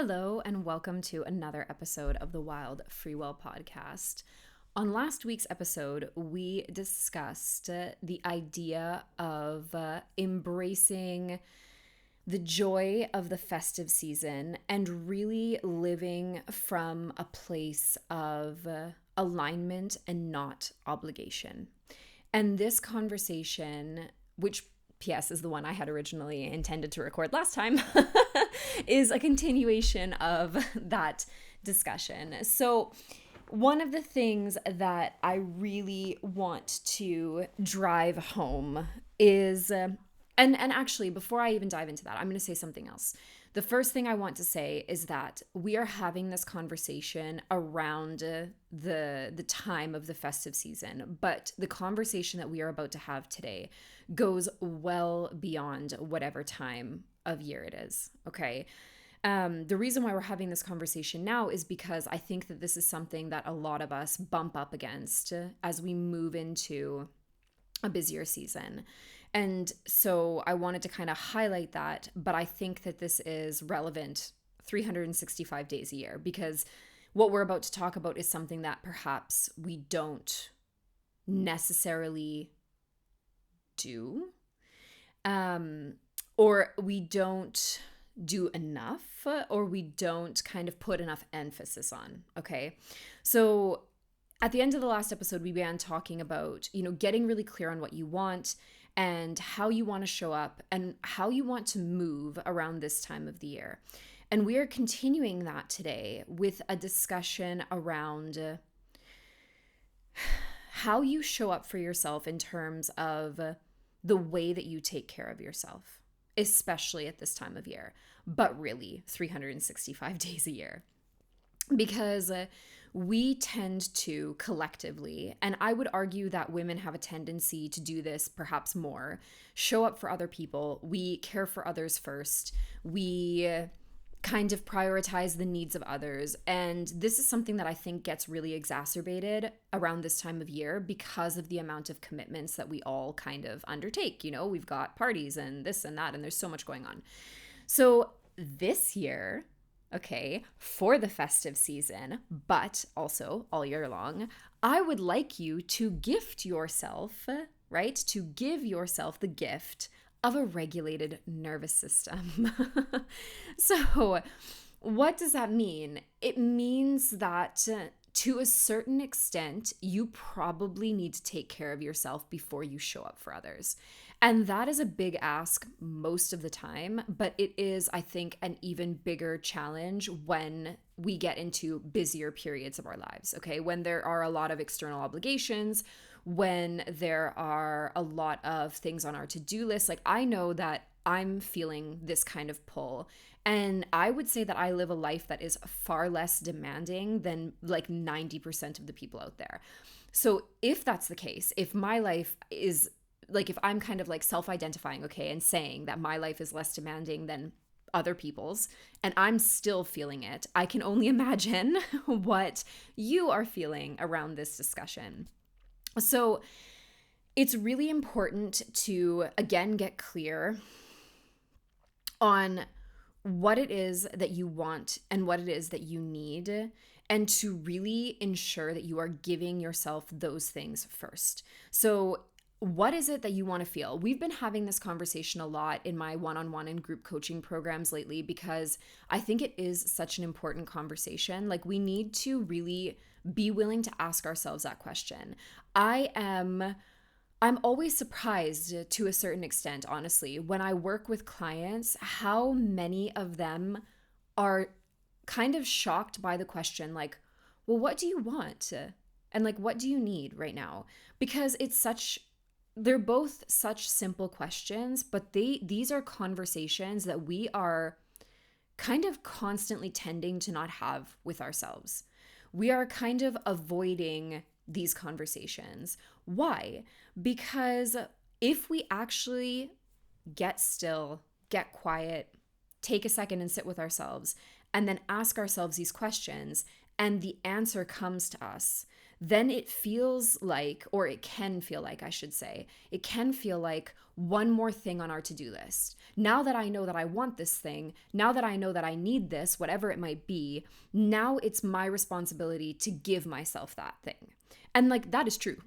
Hello, and welcome to another episode of the Wild Free Will podcast. On last week's episode, we discussed the idea of embracing the joy of the festive season and really living from a place of alignment and not obligation. And this conversation, which PS is the one I had originally intended to record last time, is a continuation of that discussion. So, one of the things that I really want to drive home is, and actually, before I even dive into that, I'm going to say something else. The first thing I want to say is that we are having this conversation around the time of the festive season, but the conversation that we are about to have today goes well beyond whatever time of year it is, okay? The reason why we're having this conversation now is because I think that this is something that a lot of us bump up against as we move into a busier season. And so I wanted to kind of highlight that, but I think that this is relevant 365 days a year because what we're about to talk about is something that perhaps we don't necessarily do, or we don't do enough, or we don't kind of put enough emphasis on, okay? So at the end of the last episode, we began talking about, getting really clear on what you want and how you want to show up and how you want to move around this time of the year. And we are continuing that today with a discussion around how you show up for yourself in terms of the way that you take care of yourself, especially at this time of year, but really 365 days a year. Because we tend to collectively, and I would argue that women have a tendency to do this perhaps more, show up for other people. We care for others first. We kind of prioritize the needs of others. And this is something that I think gets really exacerbated around this time of year because of the amount of commitments that we all kind of undertake. We've got parties and this and that, and there's so much going on. So this year, okay, for the festive season, but also all year long, I would like you to gift yourself, right? To give yourself the gift of a regulated nervous system. So, what does that mean? It means that to a certain extent, you probably need to take care of yourself before you show up for others. And that is a big ask most of the time, but it is, I think, an even bigger challenge when we get into busier periods of our lives, okay? When there are a lot of external obligations, when there are a lot of things on our to-do list. Like, I know that I'm feeling this kind of pull, and I would say that I live a life that is far less demanding than like 90% of the people out there. So if that's the case, if my life is like, if I'm kind of like self-identifying, okay, and saying that my life is less demanding than other people's, and I'm still feeling it, I can only imagine what you are feeling around this discussion. So it's really important to, again, get clear on what it is that you want and what it is that you need, and to really ensure that you are giving yourself those things first. So what is it that you want to feel? We've been having this conversation a lot in my one-on-one and group coaching programs lately because I think it is such an important conversation. Like, we need to really be willing to ask ourselves that question. I'm always surprised to a certain extent, honestly, when I work with clients, how many of them are kind of shocked by the question, like, well, what do you want? And like, what do you need right now? Because they're both such simple questions, but these are conversations that we are kind of constantly tending to not have with ourselves. We are kind of avoiding these conversations. Why? Because if we actually get still, get quiet, take a second and sit with ourselves, and then ask ourselves these questions, and the answer comes to us, then it feels like, or it can feel like, I should say, it can feel like one more thing on our to-do list. Now that I know that I want this thing, now that I know that I need this, whatever it might be, now it's my responsibility to give myself that thing. And like, that is true.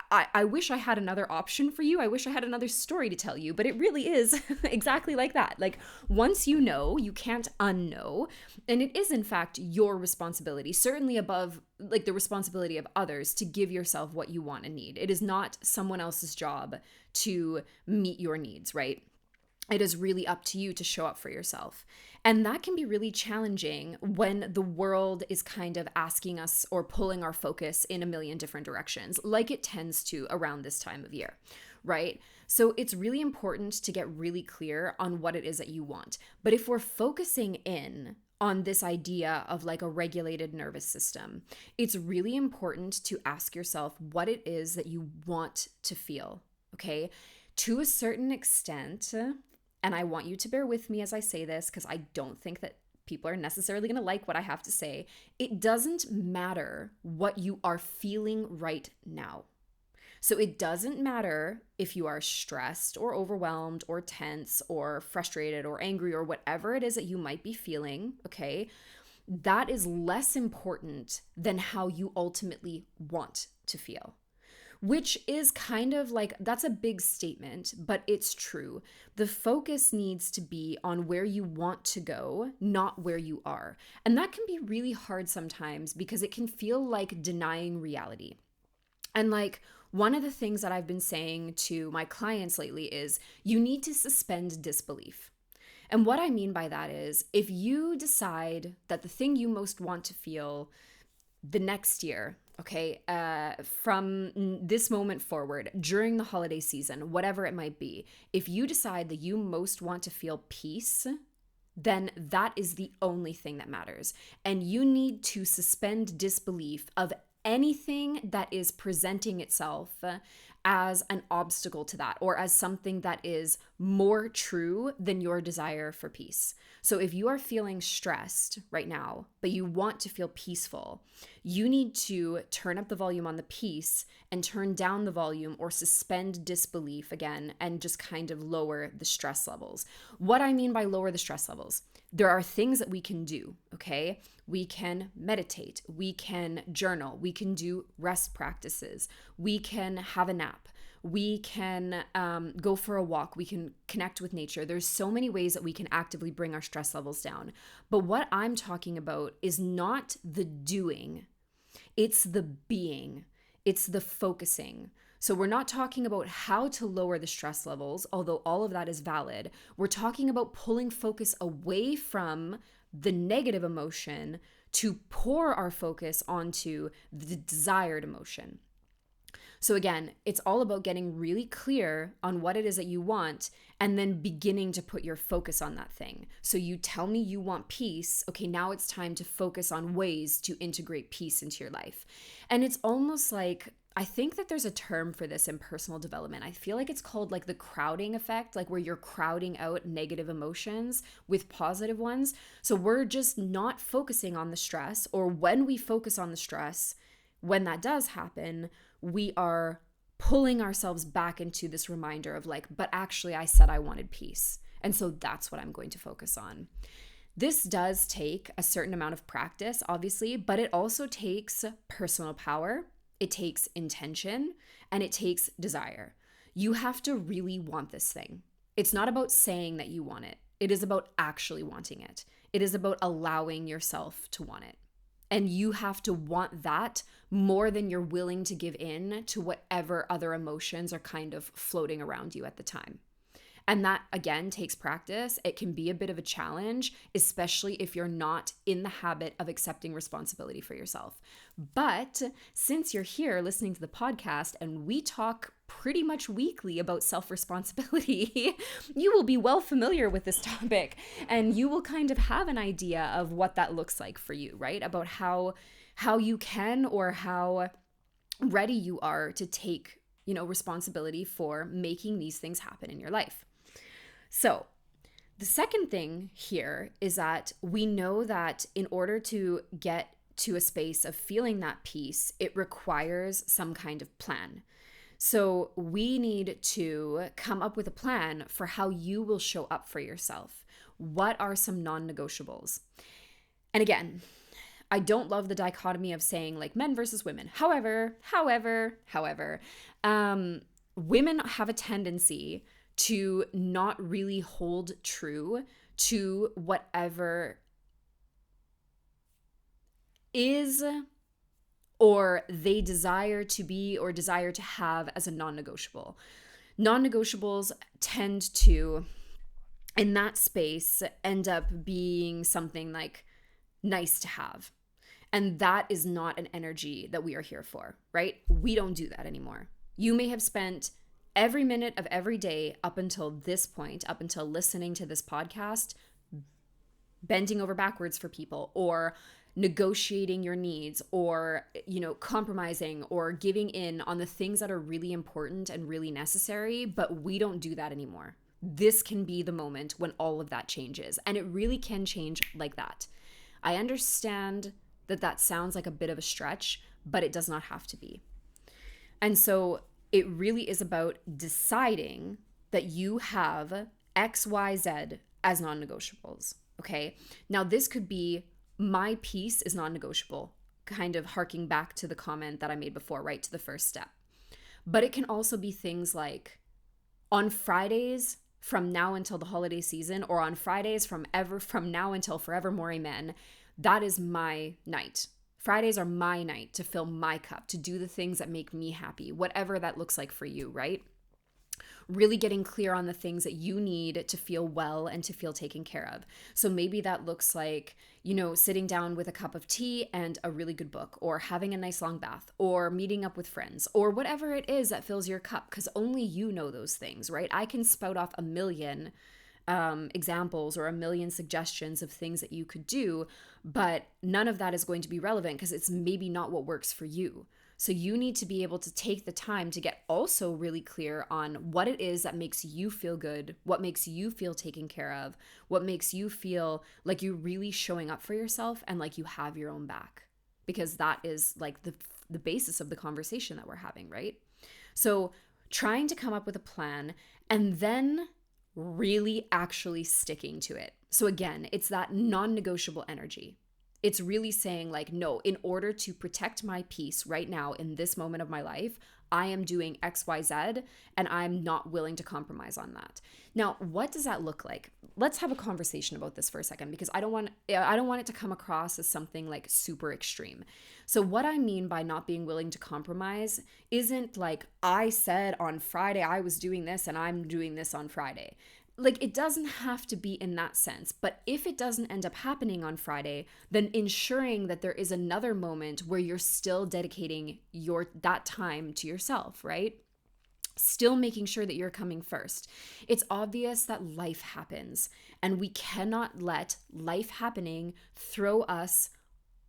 I wish I had another option for you. I wish I had another story to tell you, but it really is exactly like that. Like, once you know, you can't unknow. And it is, in fact, your responsibility, certainly above like the responsibility of others, to give yourself what you want and need. It is not someone else's job to meet your needs, right? It is really up to you to show up for yourself. And that can be really challenging when the world is kind of asking us or pulling our focus in a million different directions, like it tends to around this time of year, right? So it's really important to get really clear on what it is that you want. But if we're focusing in on this idea of like a regulated nervous system, it's really important to ask yourself what it is that you want to feel, okay? To a certain extent, and I want you to bear with me as I say this, because I don't think that people are necessarily going to like what I have to say. It doesn't matter what you are feeling right now. So it doesn't matter if you are stressed or overwhelmed or tense or frustrated or angry or whatever it is that you might be feeling, okay? That is less important than how you ultimately want to feel. Which is kind of like, that's a big statement, but it's true. The focus needs to be on where you want to go, not where you are. And that can be really hard sometimes because it can feel like denying reality. And like, one of the things that I've been saying to my clients lately is you need to suspend disbelief. And what I mean by that is if you decide that the thing you most want to feel the next year, okay, from this moment forward, during the holiday season, whatever it might be, if you decide that you most want to feel peace, then that is the only thing that matters. And you need to suspend disbelief of anything that is presenting itself as an obstacle to that, or as something that is more true than your desire for peace. So if you are feeling stressed right now, but you want to feel peaceful, you need to turn up the volume on the peace and turn down the volume or suspend disbelief again and just kind of lower the stress levels. What I mean by lower the stress levels, there are things that we can do, okay? We can meditate, we can journal, we can do rest practices, we can have a nap, we can go for a walk, we can connect with nature. There's so many ways that we can actively bring our stress levels down. But what I'm talking about is not the doing, it's the being, it's the focusing. So we're not talking about how to lower the stress levels, although all of that is valid. We're talking about pulling focus away from the negative emotion to pour our focus onto the desired emotion. So again, it's all about getting really clear on what it is that you want and then beginning to put your focus on that thing. So you tell me you want peace. Okay, now it's time to focus on ways to integrate peace into your life. And it's almost like, I think that there's a term for this in personal development. I feel like it's called like the crowding effect, like where you're crowding out negative emotions with positive ones. So we're just not focusing on the stress, or when we focus on the stress, when that does happen, we are pulling ourselves back into this reminder of like, but actually I said I wanted peace. And so that's what I'm going to focus on. This does take a certain amount of practice, obviously, but it also takes personal power. It takes intention, and it takes desire. You have to really want this thing. It's not about saying that you want it. It is about actually wanting it. It is about allowing yourself to want it. And you have to want that more than you're willing to give in to whatever other emotions are kind of floating around you at the time. And that, again, takes practice. It can be a bit of a challenge, especially if you're not in the habit of accepting responsibility for yourself. But since you're here listening to the podcast and we talk pretty much weekly about self-responsibility, you will be well familiar with this topic and you will kind of have an idea of what that looks like for you, right? About how you can, or how ready you are to take, responsibility for making these things happen in your life. So the second thing here is that we know that in order to get to a space of feeling that peace, it requires some kind of plan. So we need to come up with a plan for how you will show up for yourself. What are some non-negotiables? And again, I don't love the dichotomy of saying like men versus women. However, women have a tendency to not really hold true to whatever is or they desire to be or desire to have as a non-negotiable. Non-negotiables tend to, in that space, end up being something like nice to have. And that is not an energy that we are here for, right? We don't do that anymore. You may have spent every minute of every day up until this point, up until listening to this podcast, bending over backwards for people or negotiating your needs or, compromising or giving in on the things that are really important and really necessary, but we don't do that anymore. This can be the moment when all of that changes, and it really can change like that. I understand that sounds like a bit of a stretch, but it does not have to be. And so it really is about deciding that you have X, Y, Z as non-negotiables, okay? Now, this could be my peace is non-negotiable, kind of harking back to the comment that I made before, right, to the first step. But it can also be things like on Fridays from now until the holiday season, or on Fridays from now until forevermore, amen, that is my night. Fridays are my night to fill my cup, to do the things that make me happy, whatever that looks like for you, right? Really getting clear on the things that you need to feel well and to feel taken care of. So maybe that looks like, sitting down with a cup of tea and a really good book, or having a nice long bath, or meeting up with friends, or whatever it is that fills your cup, because only you know those things, right? I can spout off a million examples or a million suggestions of things that you could do, but none of that is going to be relevant because it's maybe not what works for you. So you need to be able to take the time to get also really clear on what it is that makes you feel good, what makes you feel taken care of, what makes you feel like you're really showing up for yourself and like you have your own back, because that is like the basis of the conversation that we're having, right? So trying to come up with a plan and then really actually sticking to it. So again, it's that non-negotiable energy. It's really saying like, no, in order to protect my peace right now in this moment of my life, I am doing X, Y, Z, and I'm not willing to compromise on that. Now, what does that look like? Let's have a conversation about this for a second, because I don't want it to come across as something like super extreme. So what I mean by not being willing to compromise isn't like I said on Friday I was doing this and I'm doing this on Friday. Like, it doesn't have to be in that sense, but if it doesn't end up happening on Friday, then ensuring that there is another moment where you're still dedicating that time to yourself, right? Still making sure that you're coming first. It's obvious that life happens, and we cannot let life happening throw us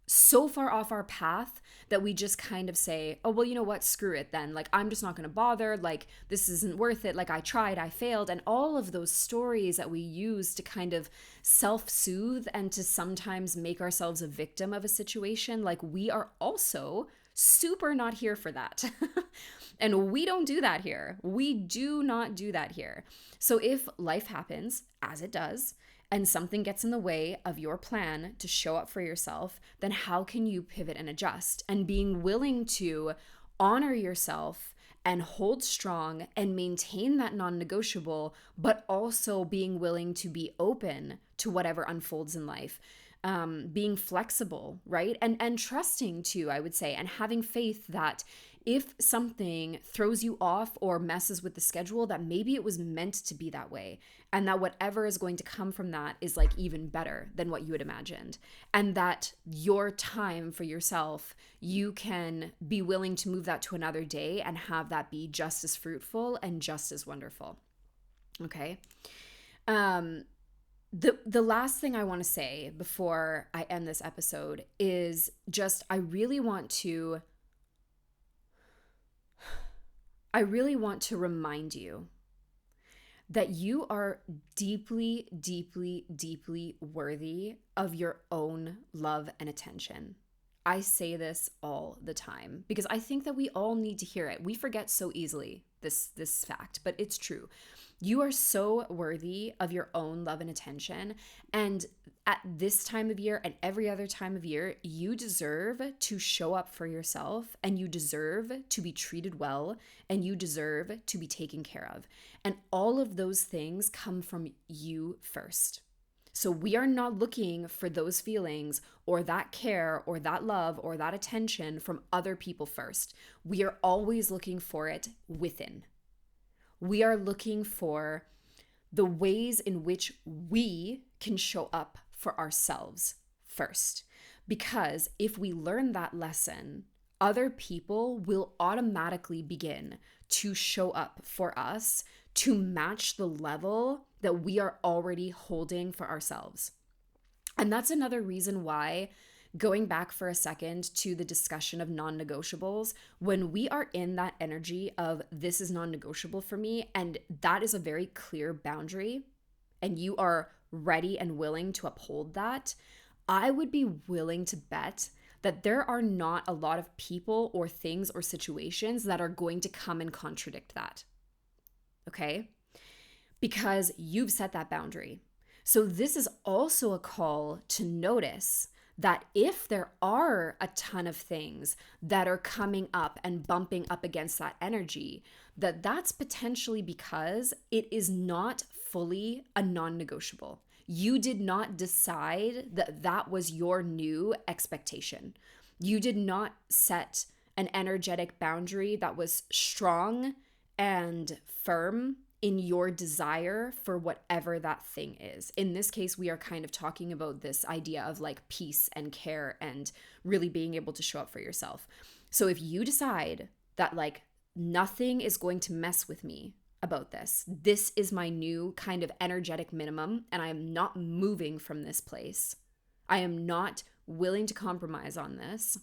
so far off our path that we just kind of say, oh, well, you know what? Screw it then. Like, I'm just not going to bother. Like, this isn't worth it. Like, I tried, I failed. And all of those stories that we use to kind of self-soothe and to sometimes make ourselves a victim of a situation, like, we are also super not here for that. And we don't do that here. We do not do that here. So if life happens, as it does, and something gets in the way of your plan to show up for yourself, then how can you pivot and adjust? And being willing to honor yourself and hold strong and maintain that non-negotiable, but also being willing to be open to whatever unfolds in life. Being flexible, right? And trusting too, I would say, and having faith that if something throws you off or messes with the schedule, that maybe it was meant to be that way, and that whatever is going to come from that is like even better than what you had imagined, and that your time for yourself, you can be willing to move that to another day and have that be just as fruitful and just as wonderful. Okay. The last thing I want to say before I end this episode is just I really want to remind you that you are deeply, deeply, deeply worthy of your own love and attention. I say this all the time because I think that we all need to hear it. We forget so easily this fact, but it's true. You are so worthy of your own love and attention. And at this time of year and every other time of year, you deserve to show up for yourself, and you deserve to be treated well, and you deserve to be taken care of. And all of those things come from you first. So we are not looking for those feelings or that care or that love or that attention from other people first. We are always looking for it within. We are looking for the ways in which we can show up for ourselves first. Because if we learn that lesson, other people will automatically begin to show up for us to match the level that we are already holding for ourselves. And that's another reason why, going back for a second to the discussion of non-negotiables, when we are in that energy of this is non-negotiable for me, and that is a very clear boundary, and you are ready and willing to uphold that, I would be willing to bet that there are not a lot of people or things or situations that are going to come and contradict that. Okay? Because you've set that boundary. So this is also a call to notice that if there are a ton of things that are coming up and bumping up against that energy, that's potentially because it is not fully a non-negotiable. You did not decide that that was your new expectation. You did not set an energetic boundary that was strong and firm in your desire for whatever that thing is. In this case, we are kind of talking about this idea of like peace and care and really being able to show up for yourself. So if you decide that like nothing is going to mess with me about this is my new kind of energetic minimum, and I am not moving from this place. I am not willing to compromise on this.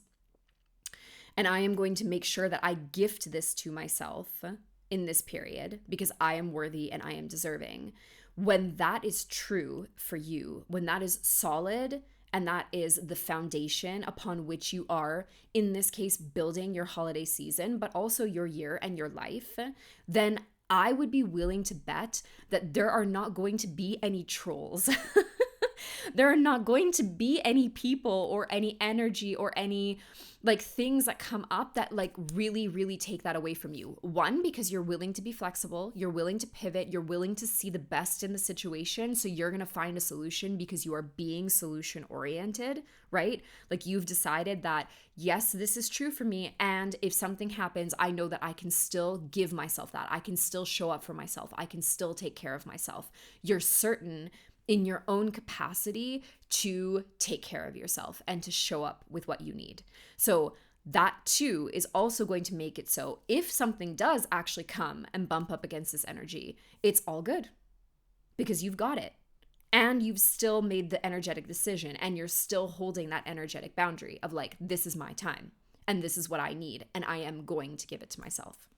And I am going to make sure that I gift this to myself in this period because I am worthy and I am deserving. When that is true for you, when that is solid and that is the foundation upon which you are, in this case, building your holiday season, but also your year and your life, then I would be willing to bet that there are not going to be any trolls. There are not going to be any people or any energy or any like things that come up that like really, really take that away from you. One, because you're willing to be flexible, you're willing to pivot, you're willing to see the best in the situation. So you're going to find a solution because you are being solution oriented, right? Like you've decided that, yes, this is true for me. And if something happens, I know that I can still give myself that. I can still show up for myself. I can still take care of myself. You're certain in your own capacity to take care of yourself and to show up with what you need. So that too is also going to make it so if something does actually come and bump up against this energy, it's all good because you've got it. And you've still made the energetic decision and you're still holding that energetic boundary of like, this is my time and this is what I need and I am going to give it to myself.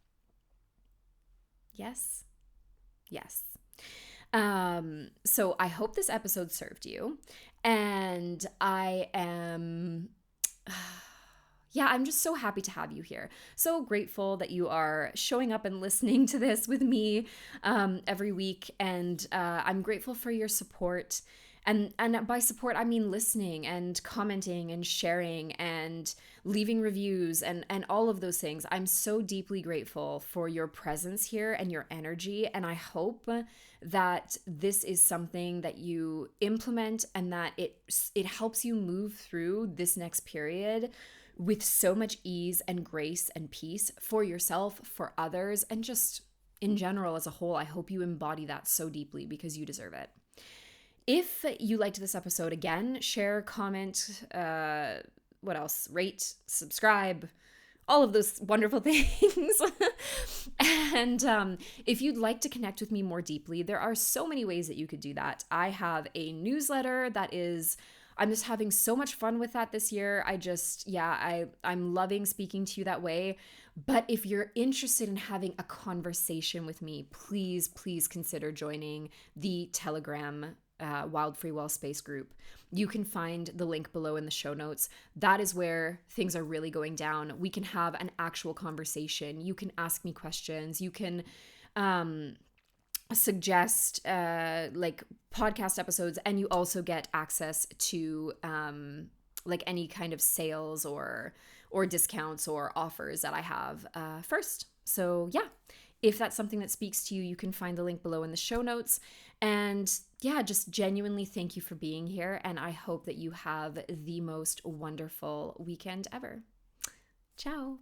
Yes. Yes. So I hope this episode served you, and I am, I'm just so happy to have you here. So grateful that you are showing up and listening to this with me, every week. And, I'm grateful for your support. And by support, I mean listening and commenting and sharing and leaving reviews and all of those things. I'm so deeply grateful for your presence here and your energy. And I hope that this is something that you implement and that it helps you move through this next period with so much ease and grace and peace for yourself, for others, and just in general as a whole. I hope you embody that so deeply because you deserve it. If you liked this episode, again, share, comment, what else? Rate, subscribe, all of those wonderful things. And if you'd like to connect with me more deeply, there are so many ways that you could do that. I have a newsletter I'm just having so much fun with that this year. I'm loving speaking to you that way. But if you're interested in having a conversation with me, please consider joining the Telegram Wild Free Well Space group. You can find the link below in the show notes. That is where things are really going down. We can have an actual conversation. You can ask me questions. You can suggest like podcast episodes, and you also get access to like any kind of sales or discounts or offers that I have first. So yeah, if that's something that speaks to you, you can find the link below in the show notes. And yeah, just genuinely thank you for being here, and I hope that you have the most wonderful weekend ever. Ciao.